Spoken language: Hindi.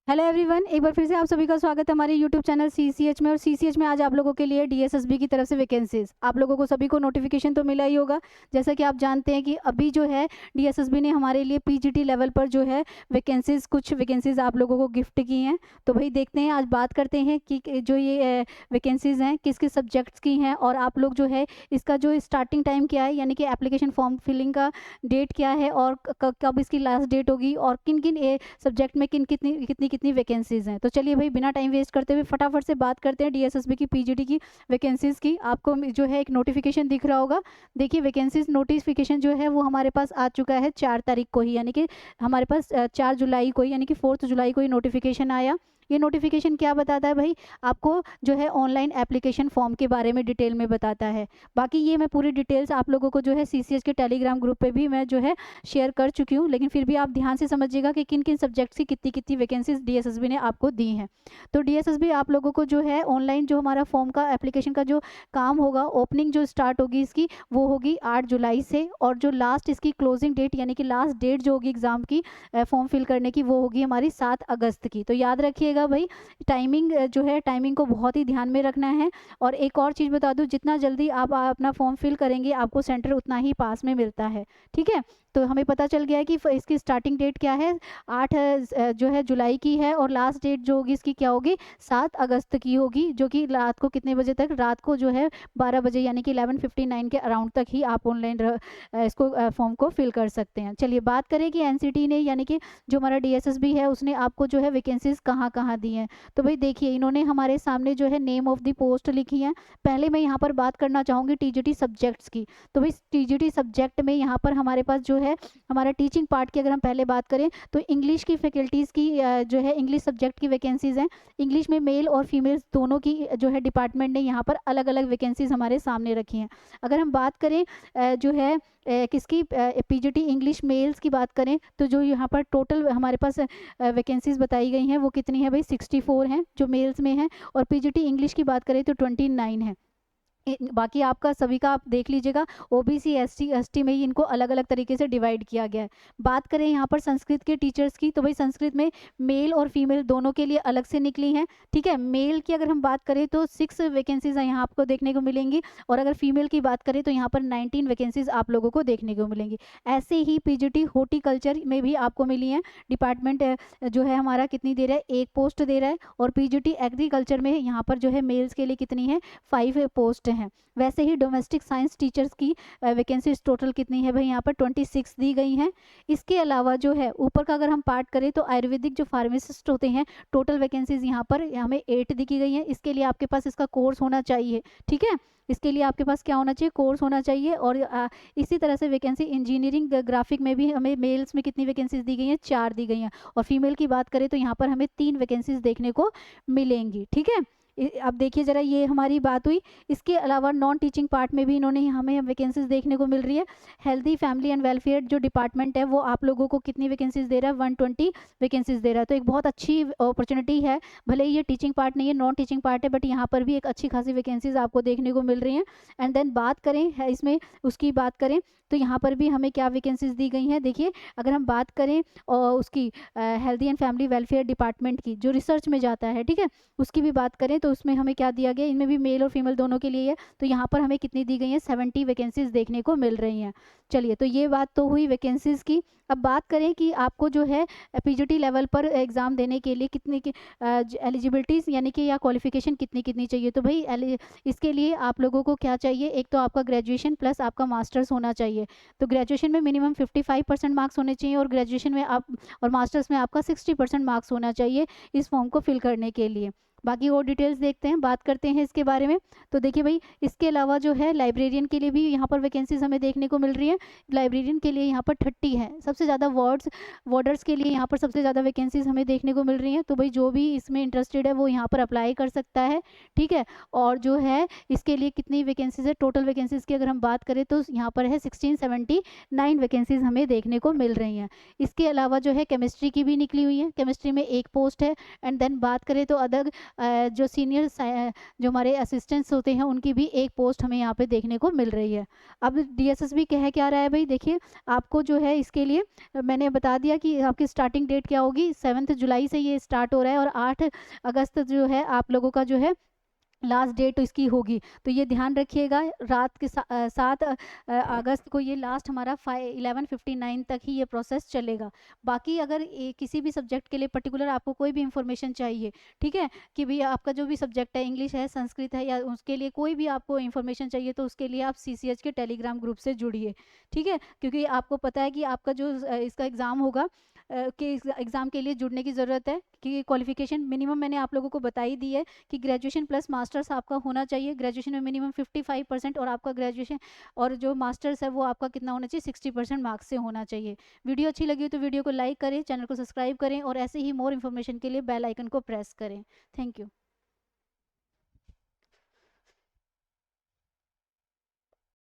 हेलो एवरीवन, एक बार फिर से आप सभी का स्वागत है हमारे यूट्यूब चैनल सीसीएच में। और सीसीएच में आज आप लोगों के लिए डीएसएसबी की तरफ से वैकेंसीज, आप लोगों को सभी को नोटिफिकेशन तो मिला ही होगा। जैसा कि आप जानते हैं कि अभी जो है डीएसएसबी ने हमारे लिए पीजीटी लेवल पर जो है वैकेंसीज, कुछ वैकेंसीज आप लोगों को गिफ्ट की हैं। तो भाई देखते हैं, आज बात करते हैं कि जो ये वैकेंसीज हैं किस किस सब्जेक्ट्स की हैं, और आप लोग जो है इसका जो स्टार्टिंग टाइम क्या है, यानी कि एप्लीकेशन फॉर्म फिलिंग का डेट क्या है, और कब इसकी लास्ट डेट होगी, और किन किन सब्जेक्ट में कितनी कितनी कितनी वैकेंसीज हैं। तो चलिए भाई बिना टाइम वेस्ट करते हुए फटाफट से बात करते हैं डीएसएसबी की पीजीटी की वैकेंसीज की। आपको जो है एक नोटिफिकेशन दिख रहा होगा। देखिए वैकेंसीज नोटिफिकेशन जो है वो हमारे पास आ चुका है 4 तारीख को ही, यानी कि हमारे पास 4 जुलाई को ही, यानी कि 4 जुलाई को ही नोटिफिकेशन आया। ये नोटिफिकेशन क्या बताता है भाई, आपको जो है ऑनलाइन एप्लीकेशन फॉर्म के बारे में डिटेल में बताता है। बाकी ये मैं पूरी डिटेल्स आप लोगों को जो है सीसीएच के टेलीग्राम ग्रुप पे भी मैं जो है शेयर कर चुकी हूँ, लेकिन फिर भी आप ध्यान से समझिएगा कि किन किन सब्जेक्ट्स की कितनी कितनी वैकेंसीज डीएसएसबी ने आपको दी हैं। तो डीएसएसबी आप लोगों को जो है ऑनलाइन जो हमारा फॉर्म का एप्लीकेशन का जो काम होगा, ओपनिंग जो स्टार्ट होगी इसकी वो होगी 8 जुलाई से, और जो लास्ट इसकी क्लोजिंग डेट यानी कि लास्ट डेट जो होगी एग्ज़ाम की फॉर्म फिल करने की वो होगी हमारी 7 अगस्त की। तो याद रखिएगा भाई, टाइमिंग जो है टाइमिंग को बहुत ही ध्यान में रखना है। और एक और चीज़ बता दूँ, जितना जल्दी आप अपना फॉर्म फिल करेंगे आपको सेंटर उतना ही पास में मिलता है। ठीक है, तो हमें पता चल गया है कि इसकी स्टार्टिंग डेट क्या है, 8 जुलाई की है, और लास्ट डेट जो होगी इसकी क्या होगी, 7 अगस्त की होगी, जो कि रात को कितने बजे तक, रात को जो है 12 बजे, यानी कि 11:59 के अराउंड तक ही आप ऑनलाइन इसको फॉर्म को फिल कर सकते हैं। चलिए बात करें कि एनसीटी ने, यानी कि जो हमारा डीएसएसबी है, उसने आपको जो है वैकेंसीज कहाँ कहाँ दी हैं। तो भाई देखिए, इन्होंने हमारे सामने जो है नेम ऑफ द पोस्ट लिखी है। पहले मैं यहाँ पर बात करना चाहूँगी टीजीटी सब्जेक्ट्स की। तो भाई टीजीटी सब्जेक्ट में यहाँ पर हमारे पास जो है हमारा टीचिंग पार्ट की अगर हम पहले बात करें तो इंग्लिश की फैकल्टीज़ की जो है इंग्लिश सब्जेक्ट की वैकेंसीज़ हैं। इंग्लिश में मेल और फीमेल दोनों की जो है डिपार्टमेंट ने यहाँ पर अलग अलग वैकेंसीज़ हमारे सामने रखी हैं। अगर हम बात करें जो है किसकी, पीजीटी इंग्लिश मेल्स की बात करें, तो जो यहाँ पर टोटल हमारे पास वैकेंसीज बताई गई हैं वो कितनी है भाई, 64 हैं जो मेल्स में हैं, और पीजीटी इंग्लिश की बात करें तो 29 है। बाकी आपका सभी का आप देख लीजिएगा, ओबीसी एसटी में ही इनको अलग अलग तरीके से डिवाइड किया गया है। बात करें यहाँ पर संस्कृत के टीचर्स की, तो भाई संस्कृत में मेल और फीमेल दोनों के लिए अलग से निकली हैं। ठीक है, मेल की अगर हम बात करें तो 6 वैकेंसीज यहाँ आपको देखने को मिलेंगी, और अगर फीमेल की बात करें तो यहाँ पर 19 वैकेंसीज आप लोगों को देखने को मिलेंगी। ऐसे ही पीजीटी हॉर्टिकल्चर में भी आपको मिली हैं। डिपार्टमेंट जो है हमारा कितनी दे रहा है, 1 पोस्ट दे रहा है, और पीजीटी एग्रीकल्चर में यहाँ पर जो है मेल्स के लिए कितनी है, 5 पोस्ट हैं। वैसे ही डोमेस्टिक साइंस टीचर्स की वैकेंसीज टोटल कितनी है भाई, यहाँ पर 26 दी गई हैं। इसके अलावा जो है ऊपर का अगर हम पार्ट करें तो आयुर्वेदिक जो फार्मासिस्ट होते हैं, टोटल वैकेंसीज यहाँ पर हमें 8 दी गई हैं। इसके लिए आपके पास इसका कोर्स होना चाहिए। ठीक है, इसके लिए आपके पास क्या होना चाहिए, कोर्स होना चाहिए। और इसी तरह से वैकेंसी इंजीनियरिंग ग्राफिक में भी हमें मेल्स में कितनी वैकेंसीज दी गई हैं, 4 दी गई हैं, और फीमेल की बात करें तो यहाँ पर हमें 3 वैकेंसीज देखने को मिलेंगी। ठीक है, अब देखिए ज़रा, ये हमारी बात हुई। इसके अलावा नॉन टीचिंग पार्ट में भी इन्होंने हमें वैकेंसीज देखने को मिल रही है। हेल्दी फैमिली एंड वेलफेयर जो डिपार्टमेंट है वो आप लोगों को कितनी वैकेंसीज दे रहा है, 120 वैकेंसीज दे रहा है। तो एक बहुत अच्छी अपॉर्चुनिटी है, भले ही ये टीचिंग पार्ट नहीं है, नॉन टीचिंग पार्ट है, बट यहाँ पर भी एक अच्छी खासी वैकेंसीज आपको देखने को मिल रही हैं। एंड देन बात करें इसमें उसकी बात करें तो यहाँ पर भी हमें क्या वैकेंसीज दी गई हैं। देखिए, अगर हम बात करें उसकी healthy and family welfare department की जो रिसर्च में जाता है, ठीक है, उसकी भी बात करें तो उसमें हमें क्या दिया गया, इनमें भी मेल और फीमेल दोनों के लिए है। तो यहाँ पर हमें कितनी दी गई है, 70 वैकेंसीज देखने को मिल रही हैं। चलिए, तो ये बात तो हुई वैकेंसीज की। अब बात करें कि आपको जो है पीजीटी लेवल पर एग्ज़ाम देने के लिए कितनी की एलिजिबिलिटीज़ यानी कि या क्वालिफिकेशन कितनी कितनी चाहिए। तो भाई इसके लिए आप लोगों को क्या चाहिए, एक तो आपका ग्रेजुएशन प्लस आपका मास्टर्स होना चाहिए। तो ग्रेजुएशन में मिनिमम 55% मार्क्स होने चाहिए, और ग्रेजुएशन में आप और मास्टर्स में आपका 60% मार्क्स होना चाहिए इस फॉर्म को फिल करने के लिए। बाकी और डिटेल्स देखते हैं, बात करते हैं इसके बारे में। तो देखिए भाई, इसके अलावा जो है लाइब्रेरियन के लिए भी यहाँ पर वैकेंसीज हमें देखने को मिल रही है। लाइब्रेरियन के लिए यहाँ पर 30 है, सबसे ज़्यादा वार्डर्स के लिए यहाँ पर सबसे ज़्यादा वैकेंसीज हमें देखने को मिल रही हैं। तो भाई जो भी इसमें इंटरेस्टेड है वो यहाँ पर अप्लाई कर सकता है। ठीक है, और जो है इसके लिए कितनी वैकेंसीज है, टोटल वैकेंसीज की अगर हम बात करें तो यहाँ पर है 1679 वैकेंसीज हमें देखने को मिल रही हैं। इसके अलावा जो है केमिस्ट्री की भी निकली हुई है, केमिस्ट्री में 1 पोस्ट है। एंड देन बात करें तो जो सीनियर जो हमारे असिस्टेंट्स होते हैं उनकी भी एक पोस्ट हमें यहाँ पे देखने को मिल रही है। अब DSSB कह क्या रहा है भाई, देखिए आपको जो है इसके लिए मैंने बता दिया कि आपकी स्टार्टिंग डेट क्या होगी, 7 जुलाई से ये स्टार्ट हो रहा है और 8 अगस्त जो है आप लोगों का जो है लास्ट डेट इसकी होगी। तो ये ध्यान रखिएगा, रात के 7 अगस्त को ये लास्ट हमारा 11:59 तक ही ये प्रोसेस चलेगा। बाकी अगर किसी भी सब्जेक्ट के लिए पर्टिकुलर आपको कोई भी इंफॉर्मेशन चाहिए, ठीक है, कि भाई आपका जो भी सब्जेक्ट है, इंग्लिश है, संस्कृत है, या उसके लिए कोई भी आपको इंफॉर्मेशन चाहिए, तो उसके लिए आप CCH के टेलीग्राम ग्रुप से जुड़िए, ठीक है, क्योंकि आपको पता है कि आपका जो इसका एग्ज़ाम होगा कि एग्ज़ाम के लिए जुड़ने की ज़रूरत है कि क्वालिफिकेशन मिनिमम मैंने आप लोगों को बता ही दी है कि ग्रेजुएशन प्लस मास्टर्स आपका होना चाहिए। ग्रेजुएशन में मिनिमम 55% और आपका ग्रेजुएशन और जो मास्टर्स है वो आपका कितना होना चाहिए, 60% मार्क्स से होना चाहिए। वीडियो अच्छी लगी तो वीडियो को लाइक करें, चैनल को सब्सक्राइब करें और ऐसे ही मोर इन्फॉर्मेशन के लिए बेल आइकन को प्रेस करें। Thank you.